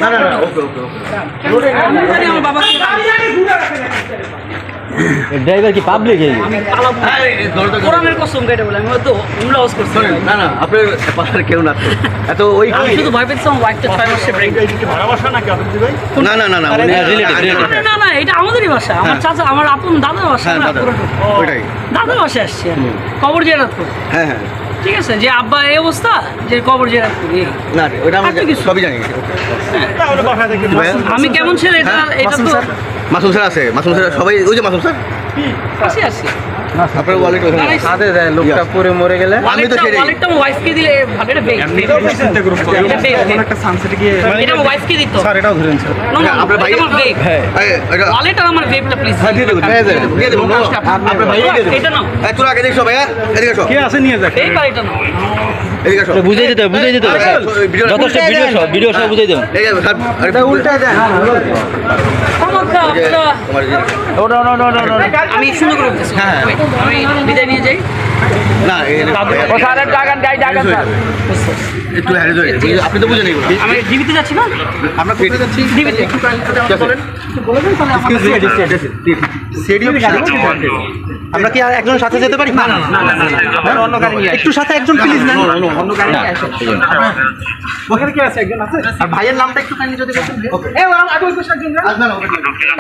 না না না ওকে ওকে ওকে আমার বাবাকে ড্রাইভার কি পাবলিক এই আমি পালাবো কোরআনের কসম কেটে বলে আমি হয়তো উমরা হাউস করছি না না আপনার পাশে কেউ না এত ওই আমি শুধু ভয় পেয়েছি আমার ওয়াইফটা 6 মাসে প্রেগন্যান্ট না না না না না না এটা আমাদেরই বাসা আমার চাচা আমার আপন দাদার বাসা হ্যাঁ না দাদা পুরোটা ওইটাই দাদার বাসায় আসছি আমি কবর জিয়ারত করতে হ্যাঁ হ্যাঁ ঠিক আছে যে আব্বা এই অবস্থা যে কবর জিয়ারত করি না ওইটা আমি আর তো কিছু। সবই জানি আমি কেমন ছেলে এটা হ্যাঁ, এটা তো মাসুম স্যার আছে মাসুম স্যার সবাই ওই যে মাসুম স্যার আসি আসি আপনার ওয়ালেট ওখানে সাথে দেয় লোকটা পরে মরে গেলে আমি তো সেটাই ওয়ালেটটা আমার ওয়াইফকে দিলে ভালো এটা বেগ একটা সানসেটে গিয়ে এটা আমার ওয়াইফকে দিত স্যার এটাও ধরেন স্যার না না আপনার ভাই- এটা আমার বেগ হ্যাঁ এটা ওয়ালেট আর আমার বেগটা প্লিজ হ্যাঁ দিয়ে দেবো দিয়ে দেবো আপনার ভাই দিয়ে দেবো এটা নাও তোরা আগে দেখছো ভাইয়া এদিকে আসো কে আছে নিয়ে যাক এই বাড়িটা নাও এদিকে আসো বুঝাই দিতে হবে স্যার যথেষ্ট ভিডিও সব বুঝাই দেবেন এই যাবে স্যার এটা উল্টা যায় আমাকে আপনারা ওটা আমি সুন্দর করে বলতেছি হ্যাঁ, হ্যাঁ। আমি বিদায় নিয়ে যাই না ও স্যারের টাকা গাই টাকা স্যার একটু হ্যারে ধরে আপনি তো বুঝেন এগুলো আমি ডিবিতে যাচ্ছি না আমরা ফিরে যাচ্ছি ডিবিতে বলেন আমরা কি আর একজন সাথে যেতে পারি না অন্য গাড়ি নিয়ে একটু সাথে একজন প্লিজ না অন্য গাড়ি নিয়ে আসেন ওখানে কি আছে একজন আছে আর ভাইয়ের নামটা একটু কাইন্ডলি যদি বলতেন এই আগে ওই পাশে একজন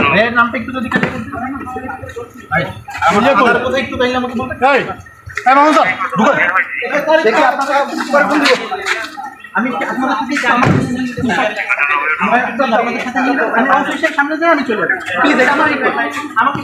ভাইয়ের নামটা একটু যদি কাইন্ডলি বলতেন আমার কোথায় একটু কাইন্ডলি আমাকে বলতে এই মামুন স্যার ঢুকুন দেখি আপনারা পরে ফোন দিব আমি আপনাদের সাথে আমার একদম আমাদের সাথে আমি অফিসের সামনে যাই আমি চলে যাই প্লিজ এটা আমার আমাকে